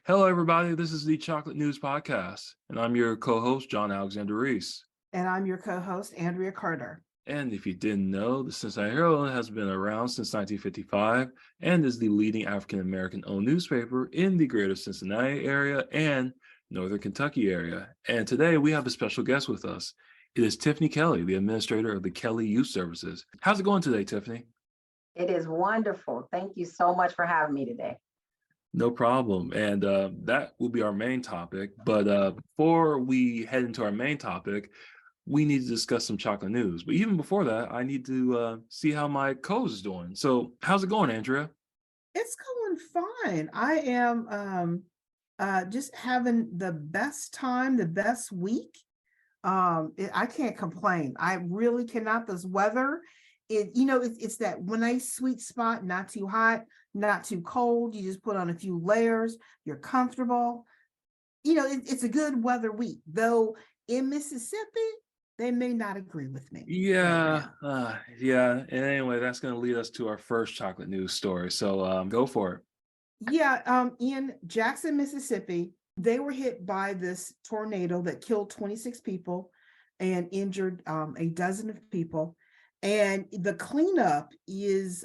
Hello, everybody. This is the Chocolate News Podcast, and I'm your co-host, John Alexander Reese. And I'm your co-host, Andria Carter. And if you didn't know, the Cincinnati Herald has been around since 1955 and is the leading African-American owned newspaper in the greater Cincinnati area and Northern Kentucky area. And today we have a special guest with us. It is Tiffany Kelly, the administrator of the Kelly Youth Services. How's it going today, Tiffany? It is wonderful. Thank you so much for having me today. No problem. And that will be our main topic. But before we head into our main topic, we need to discuss some chocolate news. But even before that, I need to see how my co-host is doing. So how's it going, Andria? It's going fine. I am just having the best time, the best week. I can't complain. I really cannot. This weather, it's that nice sweet spot, not too hot, not too cold. You just put on a few layers, you're comfortable. It's a good weather week, though in Mississippi, they may not agree with me. Yeah. And anyway, that's going to lead us to our first chocolate news story. So go for it. Yeah. In Jackson, Mississippi, they were hit by this tornado that killed 26 people and injured a dozen of people. And the cleanup is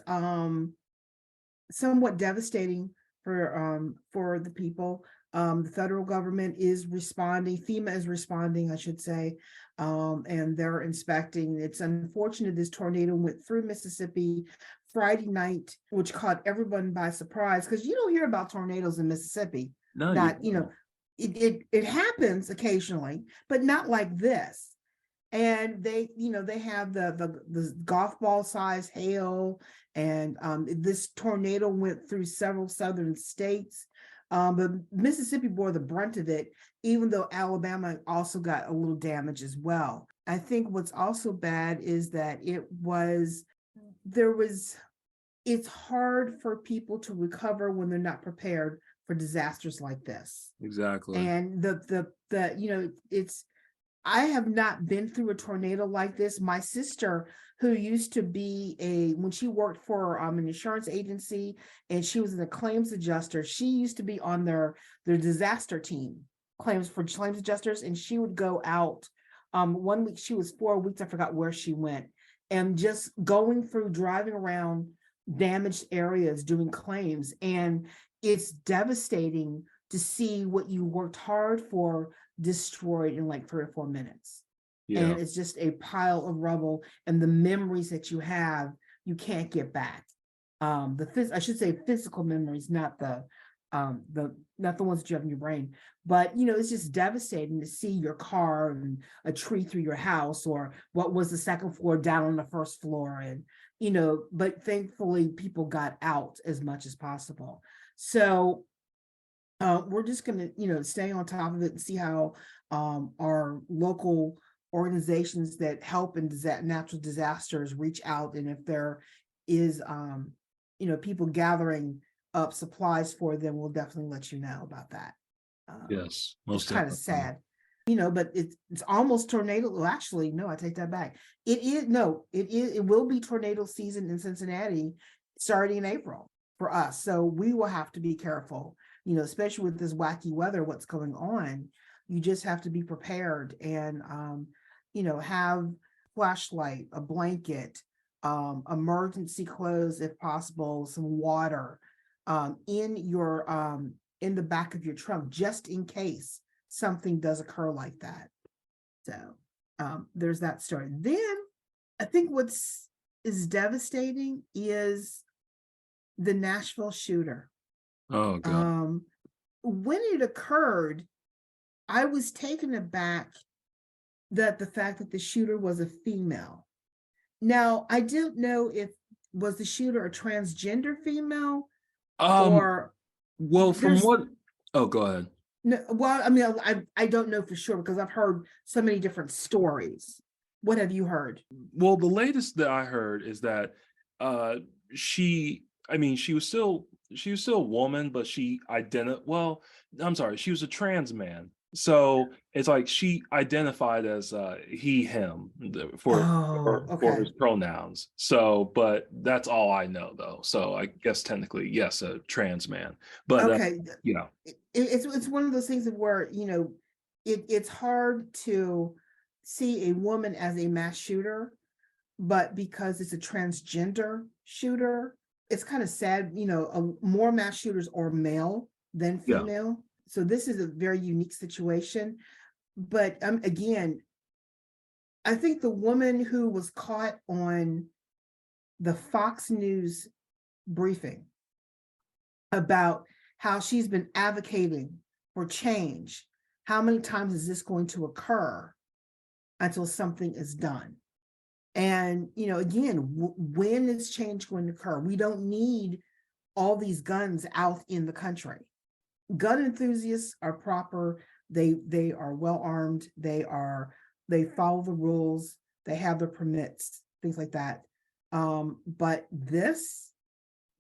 somewhat devastating for the people. The federal government is responding, FEMA is responding, I should say, and they're inspecting. It's unfortunate this tornado went through Mississippi Friday night, which caught everyone by surprise, because you don't hear about tornadoes in Mississippi. No, It happens occasionally, but not like this. And they have the golf ball size hail, and this tornado went through several southern states. But Mississippi bore the brunt of it, even though Alabama also got a little damage as well. I think what's also bad is that it's hard for people to recover when they're not prepared for disasters like this. Exactly. And I have not been through a tornado like this. My sister, who used to be when she worked for an insurance agency, and she was a claims adjuster, she used to be on their disaster team, claims adjusters, and she would go out. 1 week, she was 4 weeks, I forgot where she went, and just driving around damaged areas doing claims. And it's devastating to see what you worked hard for destroyed in like 3 or 4 minutes. Yeah. And it's just a pile of rubble, and the memories that you have, you can't get back. I should say physical memories, not the ones that you have in your brain. But it's just devastating to see your car and a tree through your house, or what was the second floor down on the first floor. And but thankfully people got out as much as possible. So we're just going to, stay on top of it and see how our local organizations that help in natural disasters reach out. And if there is, people gathering up supplies for them, we'll definitely let you know about that. Yes, most it's kind of sad, but it's almost tornado. Well, actually, no, I take that back. It will be tornado season in Cincinnati starting in April for us. So we will have to be careful. Especially with this wacky weather, what's going on, you just have to be prepared and, have flashlight, a blanket, emergency clothes, if possible, some water, in the back of your trunk, just in case something does occur like that. So, there's that story. Then I think is devastating is the Nashville shooter. Oh, God. When it occurred, I was taken aback that the fact that the shooter was a female. Now, I don't know if was the shooter a transgender female or. Well, from what? Oh, go ahead. No, well, I mean, I don't know for sure because I've heard so many different stories. What have you heard? Well, the latest that I heard is that she was still a woman, but she was a trans man, So it's like she identified as he, him Oh, for okay. his pronouns. So, but that's all I know though. So I guess technically, yes, a trans man. But Okay. you know, It's one of those things of where, it's hard to see a woman as a mass shooter, but because it's a transgender shooter, it's kind of sad. More mass shooters are male than yeah, female. So this is a very unique situation. But again, I think the woman who was caught on the Fox News briefing about how she's been advocating for change, how many times is this going to occur until something is done? And, again, when is change going to occur? We don't need all these guns out in the country. Gun enthusiasts are proper. They are well armed. They follow the rules. They have their permits, things like that. But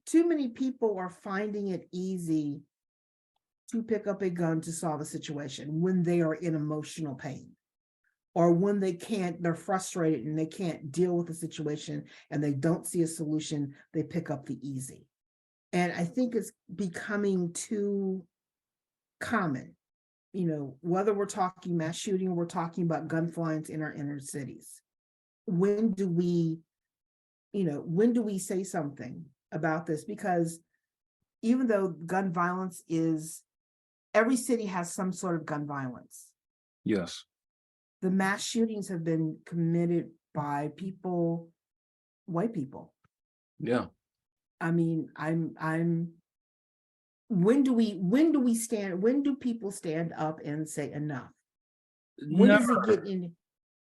too many people are finding it easy to pick up a gun to solve a situation when they are in emotional pain, or when they're frustrated and they can't deal with the situation and they don't see a solution, they pick up the easy. And I think it's becoming too common, whether we're talking mass shooting or we're talking about gun violence in our inner cities. When do we say something about this? Because even though gun violence every city has some sort of gun violence, yes, the mass shootings have been committed by white people. yeah. I mean, when do people stand up and say enough? When does it get Never. in?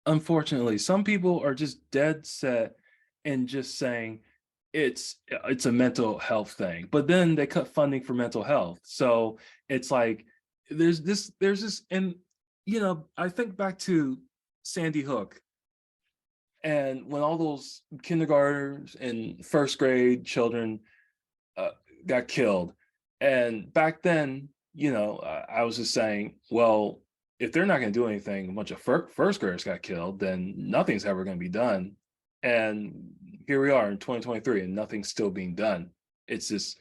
Unfortunately, some people are just dead set and just saying it's a mental health thing, but then they cut funding for mental health. So it's like there's this, and I think back to Sandy Hook, and when all those kindergartners and first grade children uh, got killed. And back then, I was just saying, well, if they're not going to do anything, a bunch of first graders got killed, then nothing's ever going to be done. And here we are in 2023, and nothing's still being done. It's just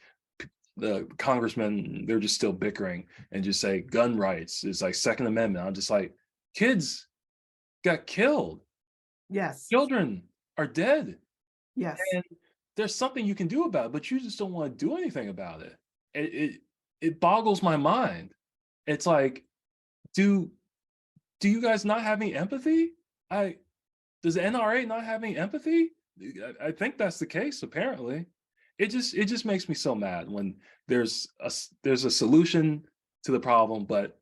the congressmen, they're just still bickering and just say gun rights is like Second Amendment. I'm just like, kids got killed, Yes, children are dead, yes, and there's something you can do about it, but you just don't want to do anything about it. It boggles my mind. It's like, do you guys not have any empathy? I Does the NRA not have any empathy? I think that's the case. Apparently, it just makes me so mad when there's a solution to the problem, but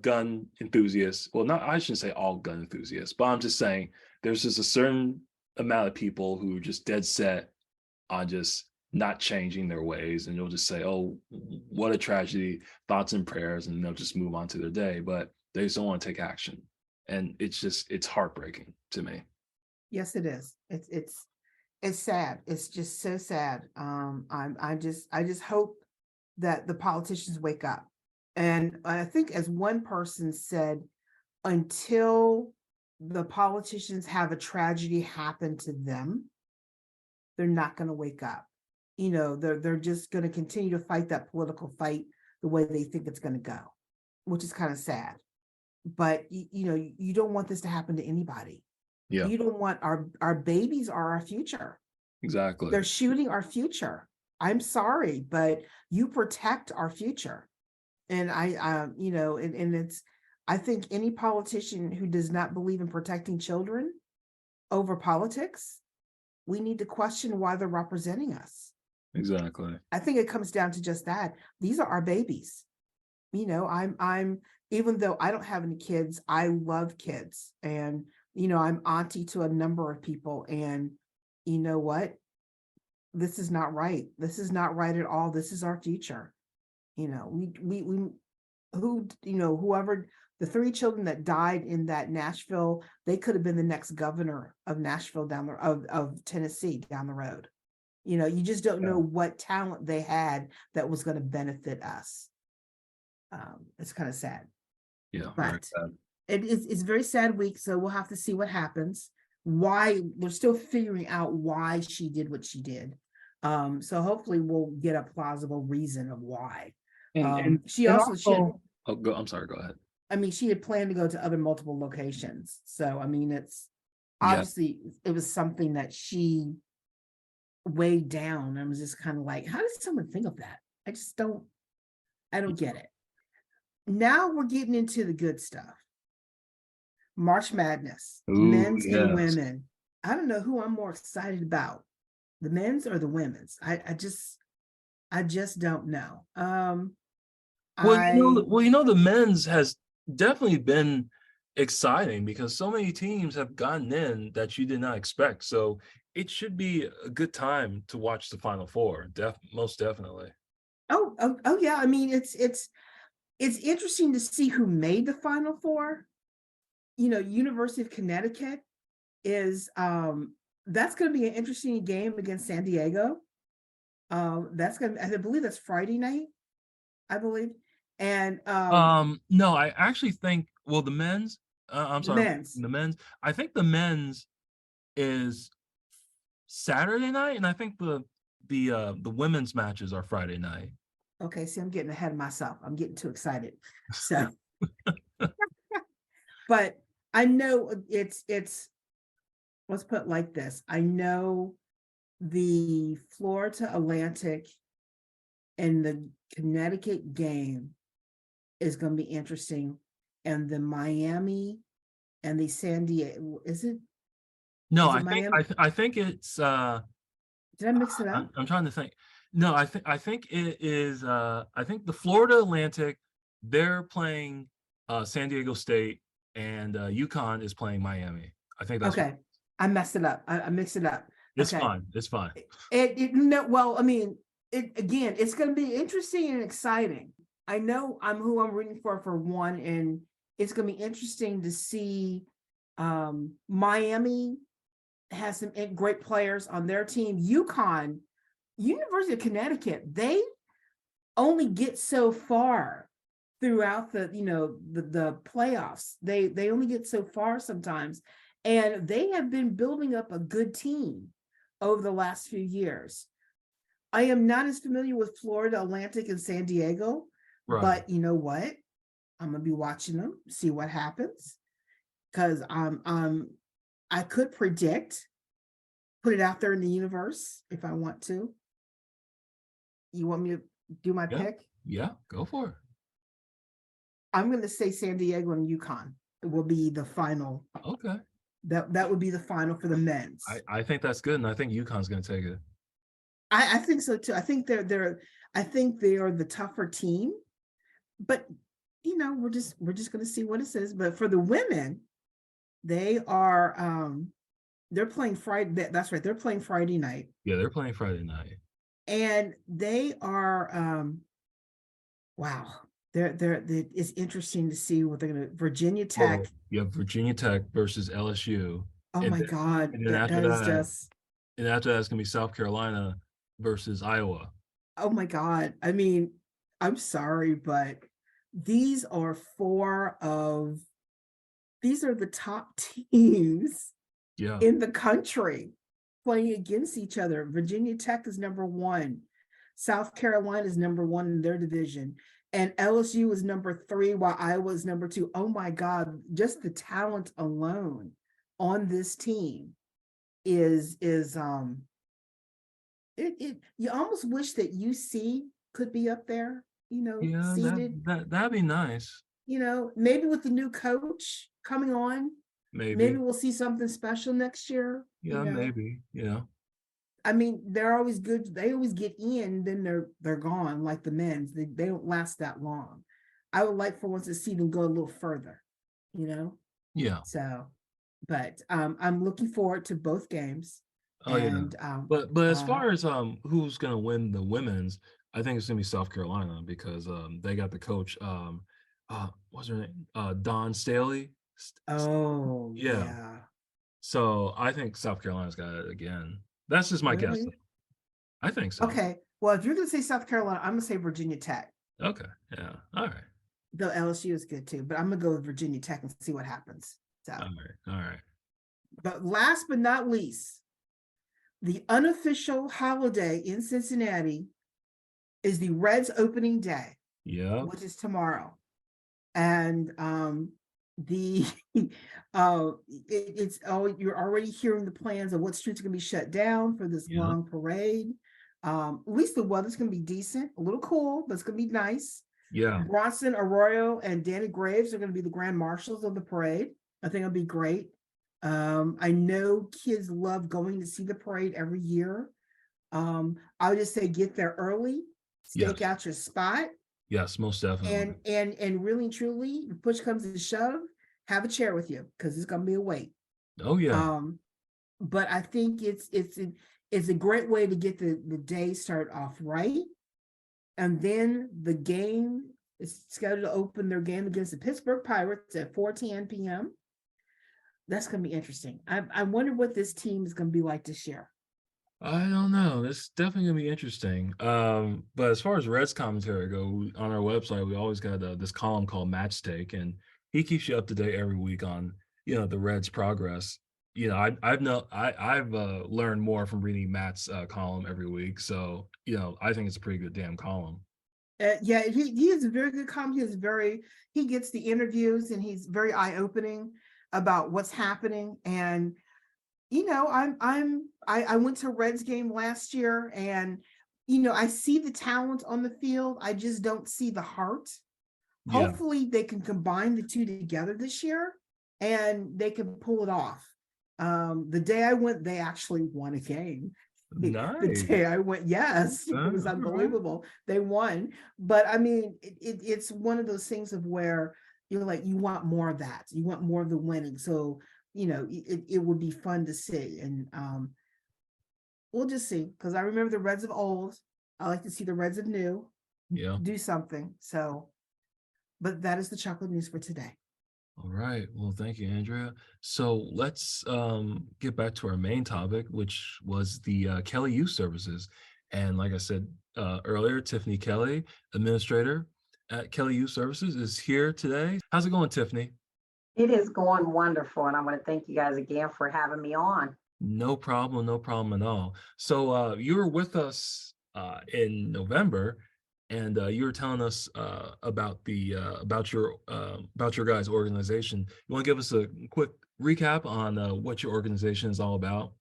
gun enthusiasts. Well, not I shouldn't say all gun enthusiasts, but I'm just saying there's just a certain amount of people who are just dead set on just not changing their ways, and they'll just say, "Oh, what a tragedy, thoughts and prayers," and they'll just move on to their day, but they just don't want to take action. And it's heartbreaking to me. yes, it is. It's sad. It's just so sad. I just hope that the politicians wake up. And I think, as one person said, until the politicians have a tragedy happen to them, they're not going to wake up. They're just going to continue to fight that political fight the way they think it's going to go, which is kind of sad. But you don't want this to happen to anybody. Yeah, You don't want our babies are our future. exactly. They're shooting our future. I'm sorry, but you protect our future. And and it's, I think any politician who does not believe in protecting children over politics, we need to question why they're representing us. Exactly. I think it comes down to just that. These are our babies. I'm even though I don't have any kids, I love kids. And I'm auntie to a number of people. And you know what? This is not right. This is not right at all. This is our future. We whoever, the three children that died in that Nashville, they could have been the next governor of Nashville of Tennessee down the road. You just don't Yeah. know what talent they had that was going to benefit us. It's kind of sad, Yeah, very but sad. it's a very sad week. So we'll have to see what happens. Why we're still figuring out why she did what she did. So hopefully we'll get a plausible reason of why. She and also she had, also, oh, go. I'm sorry. Go ahead. I mean, she had planned to go to other multiple locations. So I mean, it's Yeah. obviously it was something that she weighed down. I was just kind of like, how does someone think of that? I don't get it. Now we're getting into the good stuff. March Madness, Ooh, men's and yes. women. I don't know who I'm more excited about, the men's or the women's. I just don't know. The men's has definitely been exciting because so many teams have gotten in that you did not expect. So it should be a good time to watch the Final Four. Most definitely. Oh yeah. I mean, it's interesting to see who made the Final Four. University of Connecticut is that's going to be an interesting game against San Diego. That's going to, I believe that's Friday night, I believe. And No, I actually think, well, the men's, I'm the sorry, men's. the men's, I think the men's is Saturday night, and I think the women's matches are Friday night. Okay, see, I'm getting ahead of myself. I'm getting too excited. So, but I know it's let's put it like this. I know the Florida Atlantic and the Connecticut game is going to be interesting, and the Miami and the San Diego, is it? No, Is it I think Miami? I think it's Did I mix it up? I'm trying to think. No, I think it is I think the Florida Atlantic, they're playing San Diego State, and UConn is playing Miami. I think that's Okay, I messed it up. I mixed it up. It's Okay, fine. It's fine. no, well, I mean, it's going to be interesting and exciting. I know who I'm rooting for one, and it's going to be interesting to see. Miami has some great players on their team. UConn, University of Connecticut, they only get so far throughout the playoffs. They only get so far sometimes, and they have been building up a good team over the last few years. I am not as familiar with Florida Atlantic and San Diego, Right. but you know what? I'm gonna be watching them, see what happens, because I could predict, put it out there in the universe if I want to. You want me to do my pick? Yeah, go for it. I'm going to say San Diego and UConn. It will be the final. Okay. That would be the final for the men's. I think that's good, and I think UConn's going to take it. I think so too. I think they are the tougher team, but we're just going to see what it says. But for the women, they are they're playing Friday. That's right. They're playing Friday night. Yeah, they're playing Friday night. And they are wow. It's interesting to see what they're gonna Virginia Tech. Well, you have Virginia Tech versus LSU. Oh my God. And then that is just and after that, it's gonna be South Carolina versus Iowa. Oh my God. I mean, I'm sorry, but these are the top teams in the country playing against each other. Virginia Tech is number 1. South Carolina is number 1 in their division. And LSU is number 3, while Iowa is number 2. Oh my God, just the talent alone on this team is you almost wish that UC could be up there, seated. That'd be nice. Maybe with the new coach coming on, maybe we'll see something special next year. Yeah, maybe. I mean, they're always good. They always get in, then they're gone. Like the men's, they don't last that long. I would like for once to see them go a little further. Yeah. So, but I'm looking forward to both games. Oh and, yeah. But as far as who's gonna win the women's, I think it's gonna be South Carolina because they got the coach what's her name? Dawn Staley. Oh yeah. So I think South Carolina's got it again. That's just my guess. I think so. Okay. Well, if you're going to say South Carolina, I'm going to say Virginia Tech. Okay. Yeah. All right. Though LSU is good too, but I'm gonna go with Virginia Tech and see what happens. So, All right, all right. but last but not least, the unofficial holiday in Cincinnati is the Reds opening day, Yeah, which is tomorrow. And the it's you're already hearing the plans of what streets are gonna be shut down for this yeah, long parade. At least the weather's gonna be decent, a little cool, but it's gonna be nice. yeah. Bronson Arroyo and Danny Graves are going to be the grand marshals of the parade. I think it'll be great. I know kids love going to see the parade every year. I would just say get there early, stake Yes, out your spot, yes, most definitely. and really and truly, if push comes to shove, have a chair with you because it's going to be a wait. Oh yeah, Um, but I think it's a great way to get the day started off right, and then the game is scheduled to open their game against the Pittsburgh Pirates at 4:10 p.m. That's going to be interesting. I wonder what this team is going to be like this year. I don't know. It's definitely gonna be interesting. But as far as Reds commentary go, on our website, we always got this column called Match Take, and he keeps you up to date every week on the Reds' progress. I've learned more from reading Matt's column every week, so I think it's a pretty good damn column. Yeah, he is a very good comic. He gets the interviews and he's very eye opening about what's happening. And I went to a Reds game last year, and I see the talent on the field. I just don't see the heart. Yeah, Hopefully they can combine the two together this year and they can pull it off. The day I went, they actually won a game. The day nice. I went, yes, it was All right. unbelievable. They won. But I mean, it's one of those things of where you're like, you want more of that. You want more of the winning. So, it would be fun to see. And we'll just see. Because I remember the Reds of old. I like to see the Reds of new Yeah. do something. So, but that is the chocolate news for today. All right. Well, thank you, Andrea. So let's get back to our main topic, which was the Kelly Youth Services. And like I said earlier, Tiffany Kelly, administrator at Kelly Youth Services, is here today. How's it going, Tiffany? It is going wonderful, and I want to thank you guys again for having me on. No problem at all. So you were with us in November, and you were telling us about your guys' organization. You want to give us a quick recap on what your organization is all about?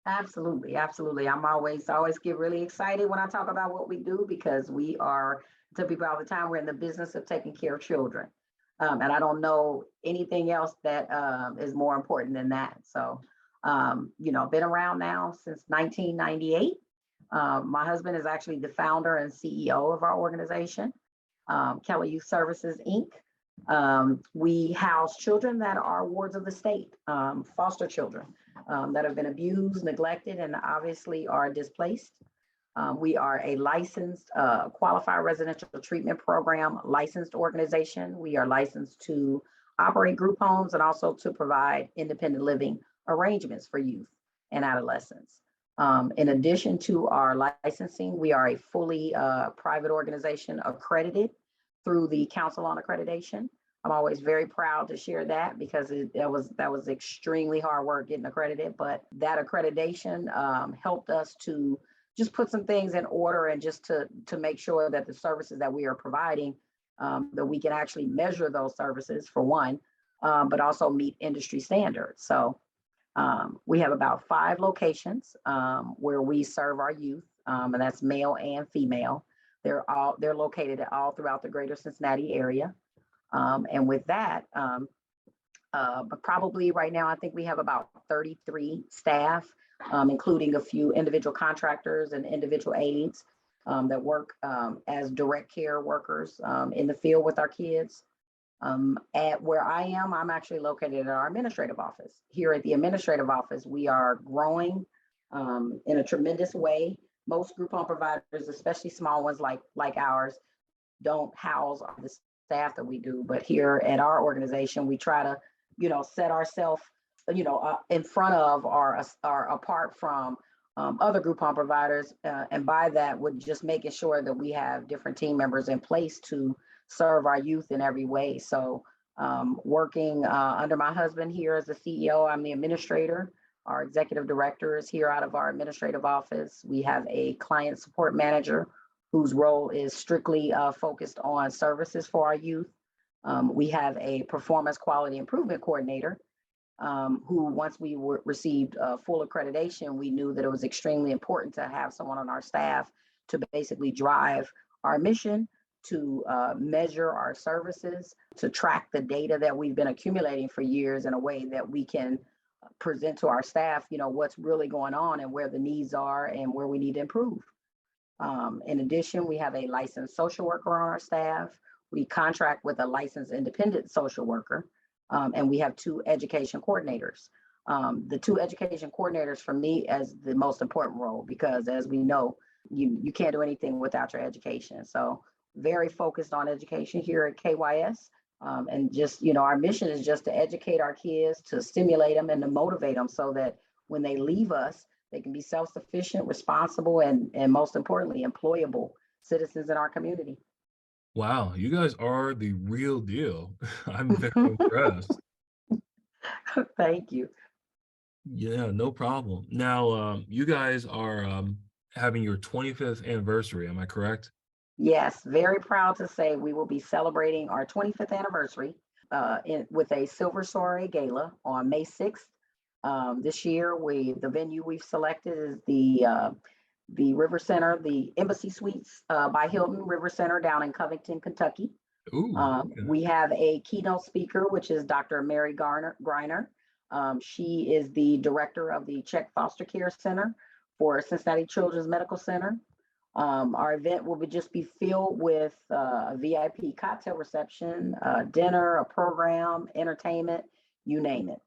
Absolutely, absolutely. I'm always get really excited when I talk about what we do because we are, I tell people all the time, we're in the business of taking care of children. And I don't know anything else that is more important than that. So, been around now since 1998. My husband is actually the founder and CEO of our organization, Kelly Youth Services, Inc. We house children that are wards of the state, foster children that have been abused, neglected, and obviously are displaced. We are a licensed, qualified residential treatment program licensed organization. We are licensed to operate group homes and also to provide independent living arrangements for youth and adolescents. In addition to our licensing, we are a fully private organization accredited through the Council on Accreditation. I'm always very proud to share that because that was extremely hard work getting accredited, but that accreditation helped us to just put some things in order and just to make sure that the services that we are providing, that we can actually measure those services for one, but also meet industry standards. So we have about 5 locations where we serve our youth, and that's male and female. They're located all throughout the greater Cincinnati area. And with that, but probably right now, I think we have about 33 staff, including a few individual contractors and individual aides that work as direct care workers in the field with our kids. At where I am, I'm actually located at our administrative office. Here at the administrative office, we are growing in a tremendous way. Most group home providers, especially small ones like ours, don't house the staff that we do. But here at our organization, we try to, set ourselves, in front of or apart from other group home providers. And by that, we're just making sure that we have different team members in place to serve our youth in every way. So working under my husband here as the CEO, I'm the administrator. Our executive director is here out of our administrative office. We have a client support manager whose role is strictly focused on services for our youth. We have a performance quality improvement coordinator who, once we received full accreditation, we knew that it was extremely important to have someone on our staff to basically drive our mission, to measure our services, to track the data that we've been accumulating for years in a way that we can present to our staff, what's really going on and where the needs are and where we need to improve. In addition, we have a licensed social worker on our staff. We contract with a licensed independent social worker, and we have 2 education coordinators. The 2 education coordinators for me as the most important role, because as we know, you can't do anything without your education. So very focused on education here at KYS. And just, our mission is just to educate our kids, to stimulate them and to motivate them so that when they leave us, they can be self-sufficient, responsible, and most importantly, employable citizens in our community. Wow, you guys are the real deal. I'm very impressed. Thank you. Yeah, no problem. Now, you guys are having your 25th anniversary, am I correct? Yes, very proud to say we will be celebrating our 25th anniversary with a Silver Soiree Gala on May 6th. This year, the venue we've selected is the River Center, the Embassy Suites by Hilton River Center down in Covington, Kentucky. Ooh, okay. We have a keynote speaker, which is Dr. Mary Griner. She is the director of the Czech Foster Care Center for Cincinnati Children's Medical Center. Our event will just be filled with a VIP cocktail reception, dinner, a program, entertainment, you name it.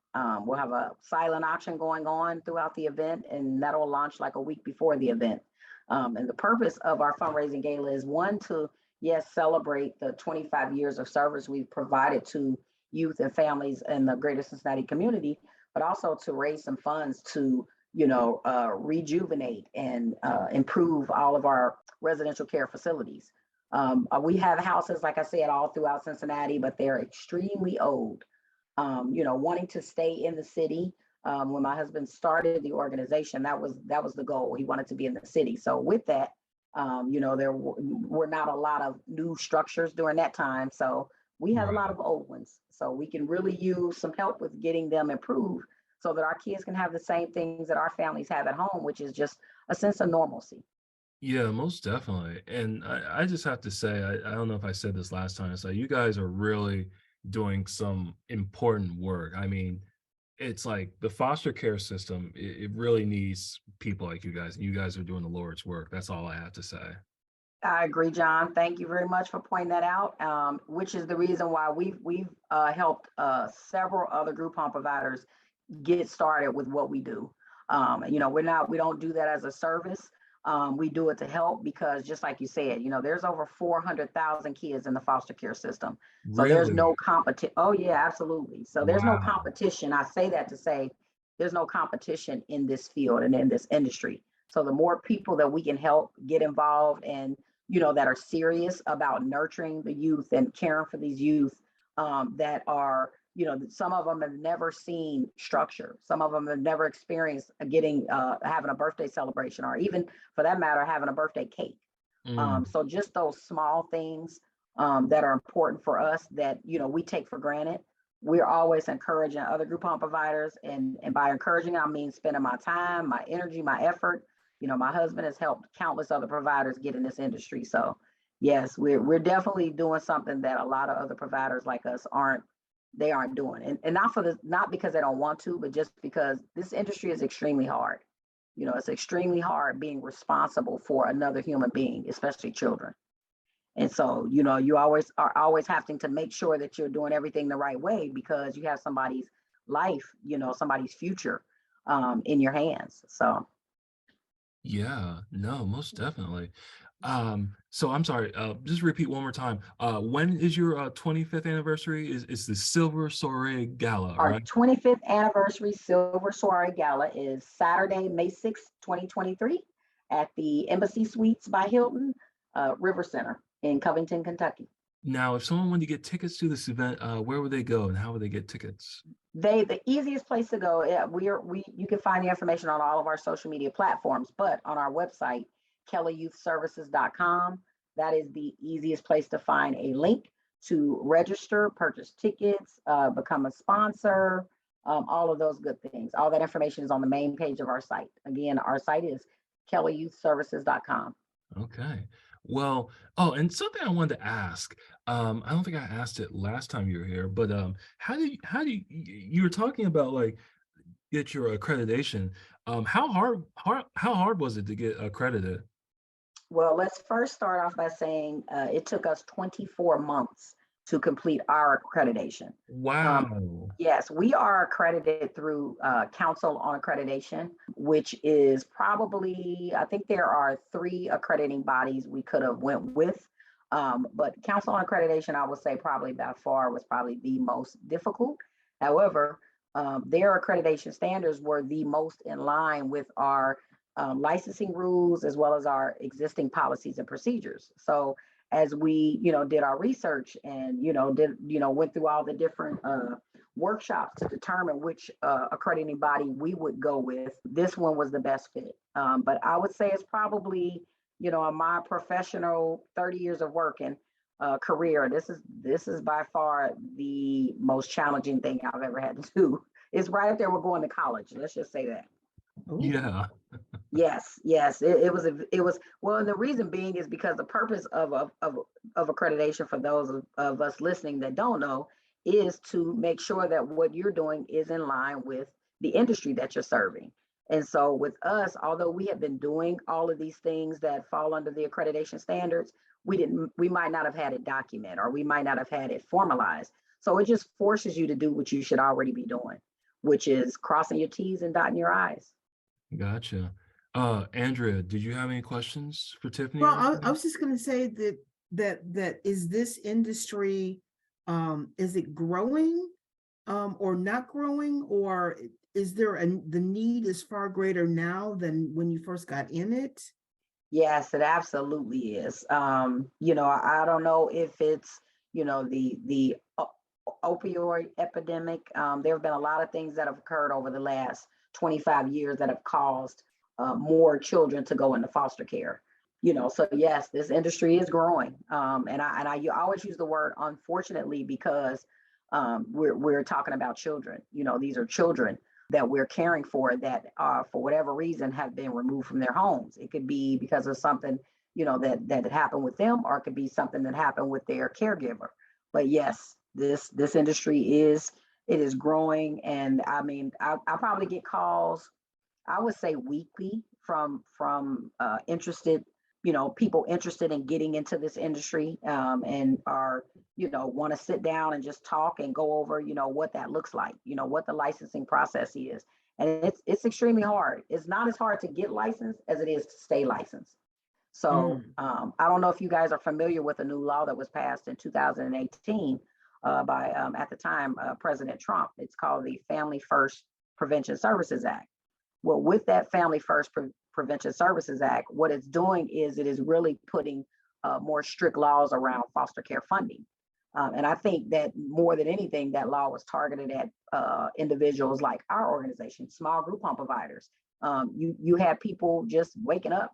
We'll have a silent auction going on throughout the event, and that'll launch like a week before the event. And the purpose of our fundraising gala is, one, to, yes, celebrate the 25 years of service we've provided to youth and families in the greater Cincinnati community, but also to raise some funds to rejuvenate and improve all of our residential care facilities. We have houses, like I said, all throughout Cincinnati, but they're extremely old. Wanting to stay in the city. When my husband started the organization, that was the goal. He wanted to be in the city. So with that, there were not a lot of new structures during that time. So we have a lot of old ones. So we can really use some help with getting them improved so that our kids can have the same things that our families have at home, which is just a sense of normalcy. Yeah, most definitely. And I just have to say, I don't know if I said this last time, so you guys are really doing some important work. I mean, it's like the foster care system, it really needs people like you guys, and you guys are doing the Lord's work. That's all I have to say. I agree, John. Thank you very much for pointing that out, which is the reason why we've helped several other group home providers get started with what we do. We don't do that as a service. We do it to help because, just like you said, there's over 400,000 kids in the foster care system. So there's no competition. Oh yeah, absolutely. So there's no competition. I say that to say there's no competition in this field and in this industry. So the more people that we can help get involved and, that are serious about nurturing the youth and caring for these youth that are, some of them have never seen structure. Some of them have never experienced having a birthday celebration, or even for that matter, having a birthday cake. So just those small things that are important for us that, we take for granted. We're always encouraging other group home providers. And by encouraging, I mean spending my time, my energy, my effort. My husband has helped countless other providers get in this industry. So yes, we're definitely doing something that a lot of other providers like us aren't doing. And not because they don't want to, but just because this industry is extremely hard. It's extremely hard being responsible for another human being, especially children. And so, you always having to make sure that you're doing everything the right way because you have somebody's life, somebody's future in your hands. So. Yeah, no, most definitely. So I'm sorry, just repeat one more time. When is your 25th anniversary? Is the Silver Soiree Gala, Our right? 25th anniversary Silver Soiree Gala is Saturday, May 6th, 2023 at the Embassy Suites by Hilton, River Center in Covington, Kentucky. Now, if someone wanted to get tickets to this event, where would they go and how would they get tickets? The easiest place to go, you can find the information on all of our social media platforms, but on our website, kellyyouthservices.com, that is the easiest place to find a link to register, purchase tickets, become a sponsor, all of those good things. All that information is on the main page of our site. Again, our site is kellyyouthservices.com. Okay. Well, oh, and something I wanted to ask. I don't think I asked it last time you were here, but you were talking about like get your accreditation. How hard was it to get accredited? Well, let's first start off by saying it took us 24 months to complete our accreditation. Um, Wow. yes, we are accredited through Council on Accreditation, which is probably, I think there are 3 accrediting bodies we could have went with. But Council on Accreditation, I would say probably by far was probably the most difficult. However, their accreditation standards were the most in line with our licensing rules as well as our existing policies and procedures. So as we, did our research and, went through all the different workshops to determine which accrediting body we would go with, this one was the best fit. But I would say it's probably, in my professional 30 years of working career, this is by far the most challenging thing I've ever had to do. It's right up there with going to college. Let's just say that. Ooh. Yeah. Yes. It was well, and the reason being is because the purpose of accreditation, for those of us listening that don't know, is to make sure that what you're doing is in line with the industry that you're serving. And so with us, although we have been doing all of these things that fall under the accreditation standards, we might not have had it documented, or we might not have had it formalized. So it just forces you to do what you should already be doing, which is crossing your T's and dotting your I's. Gotcha. Andrea, did you have any questions for Tiffany or Well, I anything? was just going to say that is this industry, is it growing, or not growing, or is there the need is far greater now than when you first got in it? Yes, it absolutely is. I don't know if it's, the opioid epidemic. There have been a lot of things that have occurred over the last 25 years that have caused more children to go into foster care. So yes, this industry is growing. And you always use the word unfortunately because we're talking about children. These are children that we're caring for that for whatever reason have been removed from their homes. It could be because of something, that happened with them, or it could be something that happened with their caregiver. But yes, this industry is growing. And I mean, I probably get calls, I would say weekly, from interested, people interested in getting into this industry, and are, want to sit down and just talk and go over, what that looks like, what the licensing process is. And it's extremely hard. It's not as hard to get licensed as it is to stay licensed. So Mm. I don't know if you guys are familiar with a new law that was passed in 2018 by, at the time, President Trump. It's called the Family First Prevention Services Act. Well, with that Family First Prevention Services Act, what it's doing is it is really putting more strict laws around foster care funding. And I think that more than anything, that law was targeted at individuals like our organization, small group home providers. You had people just waking up,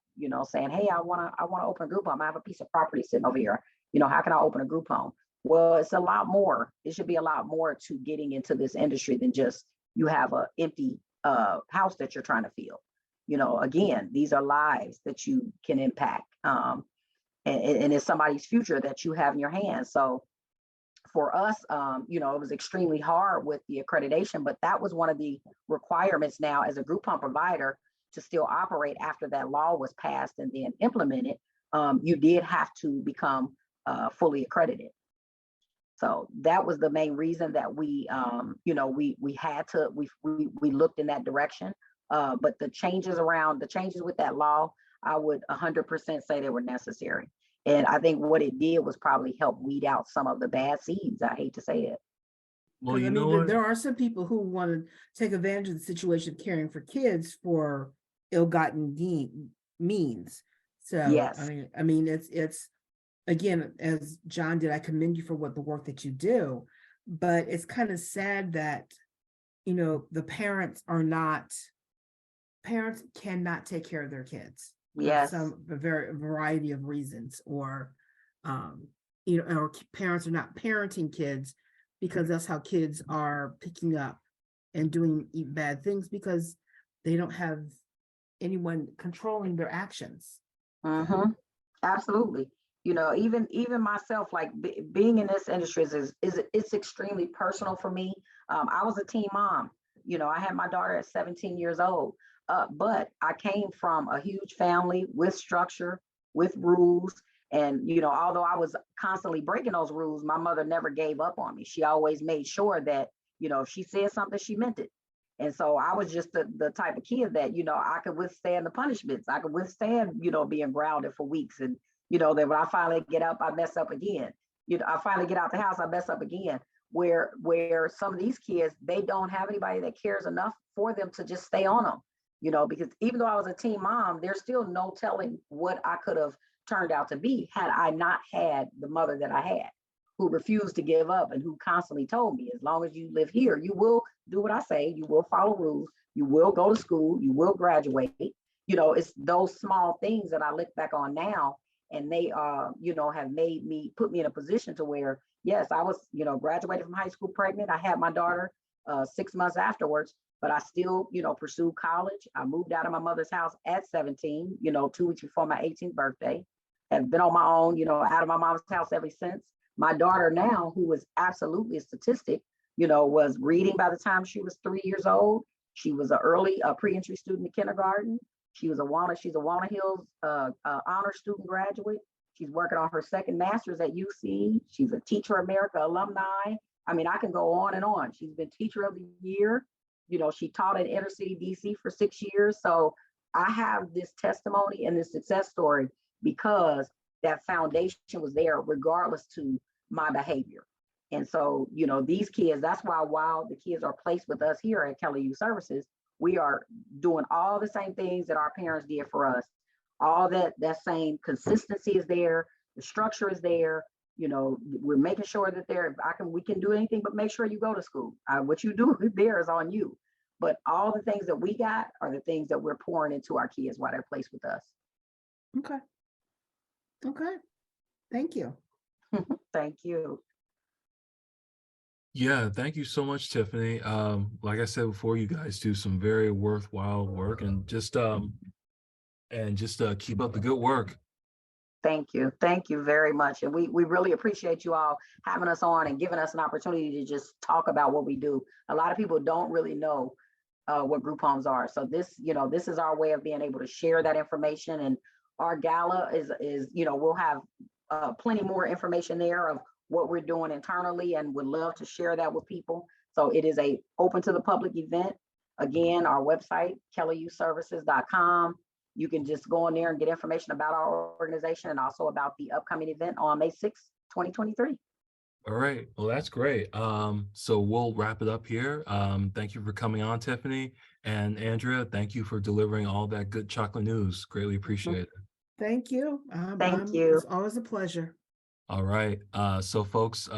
saying, "Hey, I wanna open a group home. I have a piece of property sitting over here. How can I open a group home?" Well, it's a lot more. It should be a lot more to getting into this industry than just you have a empty house that you're trying to fill. Again, these are lives that you can impact, and it's somebody's future that you have in your hands. So for us, it was extremely hard with the accreditation, but that was one of the requirements now as a group home provider to still operate after that law was passed and then implemented. You did have to become fully accredited. So that was the main reason that we had to we looked in that direction. But the changes with that law, I would 100% say they were necessary. And I think what it did was probably help weed out some of the bad seeds. I hate to say it. Well, Because I you know mean, what? there are some people who want to take advantage of the situation of caring for kids for ill-gotten means. So Yes. I mean, it's again, as John did, I commend you for the work that you do, but it's kind of sad that, the parents cannot take care of their kids for Yes. a variety of reasons, or, or parents are not parenting kids because that's how kids are picking up and doing bad things because they don't have anyone controlling their actions. Mm-hmm. Absolutely. Even myself, like being in this industry is it's extremely personal for me. I was a teen mom. I had my daughter at 17 years old. But I came from a huge family with structure, with rules. And, although I was constantly breaking those rules, my mother never gave up on me. She always made sure that, if she said something, she meant it. And so I was just the type of kid that, I could withstand the punishments. I could withstand, being grounded for weeks. And, that when I finally get up, I mess up again. I finally get out the house, I mess up again. Where some of these kids, they don't have anybody that cares enough for them to just stay on them. Because even though I was a teen mom, there's still no telling what I could have turned out to be had I not had the mother that I had, who refused to give up and who constantly told me, as long as you live here, you will do what I say, you will follow rules, you will go to school, you will graduate. It's those small things that I look back on now, and they have put me in a position to where, yes, I was, graduated from high school pregnant. I had my daughter 6 months afterwards, but I still, pursued college. I moved out of my mother's house at 17, 2 weeks before my 18th birthday. Have been on my own, out of my mom's house ever since. My daughter now, who was absolutely a statistic, was reading by the time she was 3 years old. She was an early pre-entry student in kindergarten. She's a Walnut Hills honor student graduate. She's working on her second master's at UC. She's a Teacher America alumni. I mean, I can go on and on. She's been Teacher of the Year. She taught in inner city DC for 6 years. So I have this testimony and this success story because that foundation was there regardless to my behavior. And so, these kids, that's why while the kids are placed with us here at Kelly Youth Services, we are doing all the same things that our parents did for us. All that same consistency is there. The structure is there. We're making sure that we can do anything but make sure you go to school. What you do there is on you. But all the things that we got are the things that we're pouring into our kids while they're placed with us. Okay. Thank you. Thank you. Yeah, thank you so much, Tiffany. Like I said before, you guys do some very worthwhile work, and just keep up the good work. Thank you. Thank you very much. And we really appreciate you all having us on and giving us an opportunity to just talk about what we do. A lot of people don't really know what group homes are. So this is our way of being able to share that information. And our gala is we'll have plenty more information there of what we're doing internally, and would love to share that with people. So it is a open to the public event. Again, our website, kellyyouthservices.com. You can just go in there and get information about our organization and also about the upcoming event on May 6th, 2023. All right. Well, that's great. So we'll wrap it up here. Thank you for coming on, Tiffany, and Andrea. Thank you for delivering all that good chocolate news. Greatly appreciate it. Thank you. Thank you. It's always a pleasure. All right. So folks,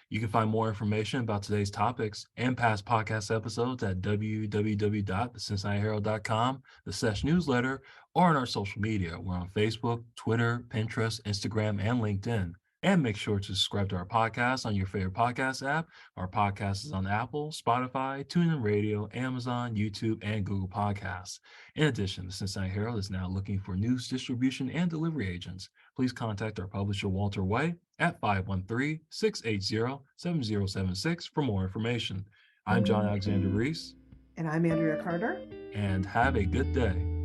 you can find more information about today's topics and past podcast episodes at www.thecincinnatiherald.com, the SESH newsletter, or on our social media. We're on Facebook, Twitter, Pinterest, Instagram, and LinkedIn. And make sure to subscribe to our podcast on your favorite podcast app. Our podcast is on Apple, Spotify, TuneIn Radio, Amazon, YouTube, and Google Podcasts. In addition, the Cincinnati Herald is now looking for news distribution and delivery agents. Please contact our publisher, Walter White, at 513-680-7076 for more information. I'm John Alexander Reese. And I'm Andria Carter. And have a good day.